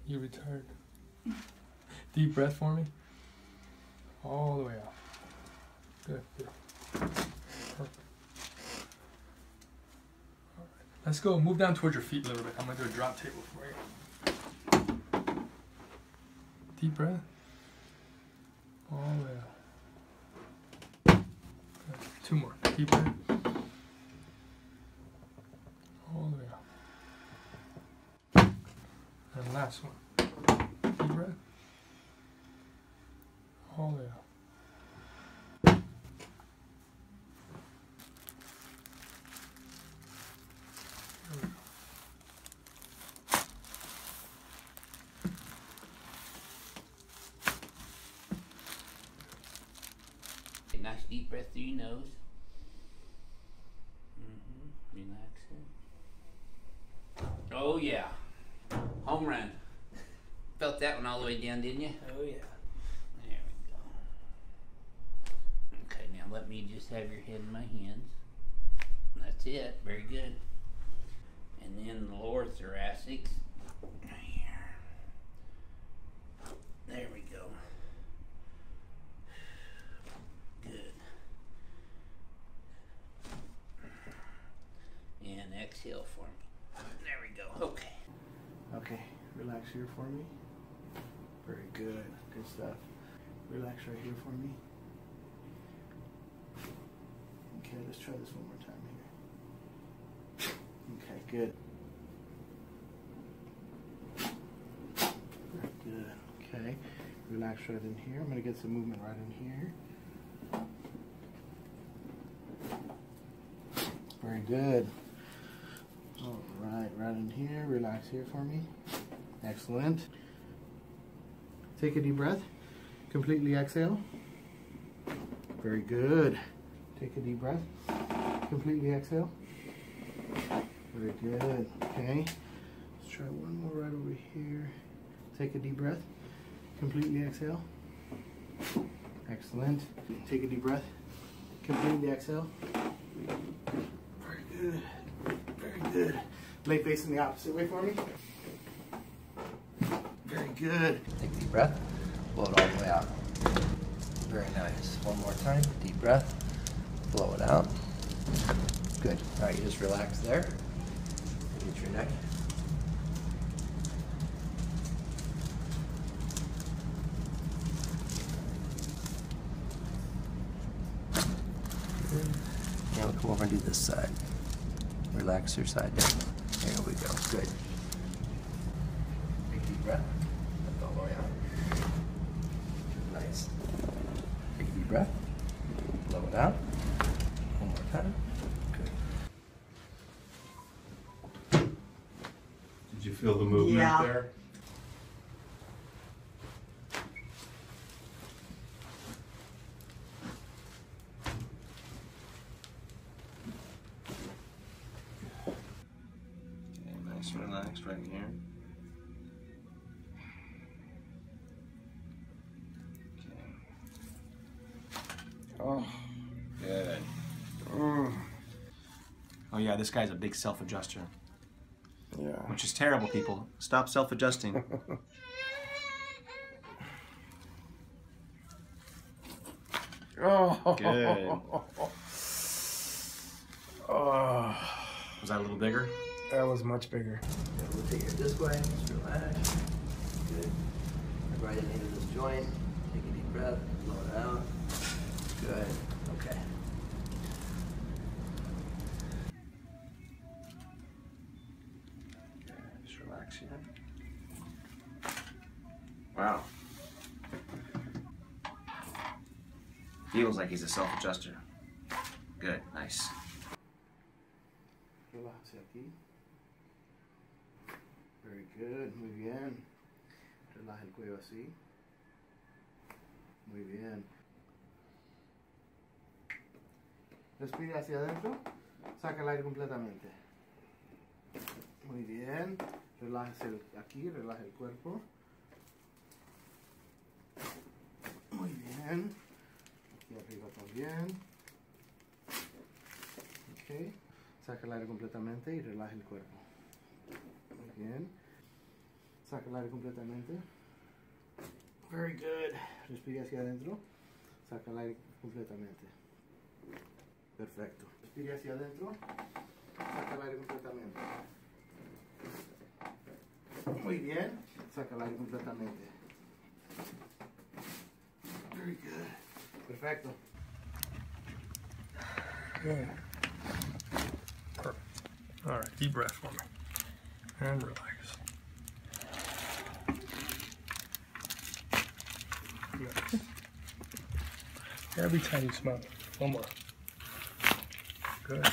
You retired. Deep breath for me. All the way out. Good. Good. Perfect. All right. Let's go. Move down towards your feet a little bit. I'm going to do a drop table for you. Deep breath. All the way out. Good. 2 more. Deep breath. All the way out. And last one. Deep breath. All the way out. There we go. A nice deep breath through your nose. Relax it. Oh yeah. Home run. Felt that one all the way down, didn't you? Oh yeah. There we go. Okay, now let me just have your head in my hands. That's it. Very good. And then the lower thoracics. Here. There we go. Good. And exhale for me. There we go. Okay. Okay, relax here for me. Very good. Good stuff. Relax right here for me. Okay, let's try this one more time here. Okay, good. Very good. Okay, relax right in here. I'm going to get some movement right in here. Very good. All right, right in here. Relax here for me. Excellent. Take a deep breath. Completely exhale. Very good. Take a deep breath. Completely exhale. Very good. Okay. Let's try one more right over here. Take a deep breath. Completely exhale. Excellent. Take a deep breath. Completely exhale. Very good. Very good. Lay facing the opposite way for me. Very good. Take a deep breath. Blow it all the way out. Very nice. One more time. Deep breath. Blow it out. Good. All right, you just relax there. Get your neck. Good. Now we'll come over and do this side. Relax your side down. There we go. Good. Take a deep breath. All the way out. Nice. Take a deep breath. Blow it out. One more time. Good. Did you feel the movement there? Okay, nice and relaxed right here. Oh, Good. oh yeah, this guy's a big self-adjuster, Yeah. which is terrible, people. Stop self-adjusting. Oh. Good. Oh. Was that a little bigger? That was much bigger. Yeah, we'll take it this way. Just relax. Good. Right into this joint. Take a deep breath. Blow it out. Good. Okay. Just relax here. Wow. Feels like he's a self-adjuster. Good. Nice. Relájese aquí. Very good. Muy bien. Relaja el cuello así. Muy bien. Respire hacia adentro. Saca el aire completamente. Muy bien. Relájese aquí. Relaja el cuerpo. Muy bien. Aquí arriba también. Ok. Saca el aire completamente y relaja el cuerpo. Muy bien. Saca el aire completamente. Very good. Respire hacia adentro. Saca el aire completamente. Perfecto. Respire hacia adentro. Saca el aire completamente. Muy bien. Saca el aire completamente. Very good. Perfecto. Good. Perfect. All right, deep breath for me. And relax. Nice. Every time you smell it. One more. Good.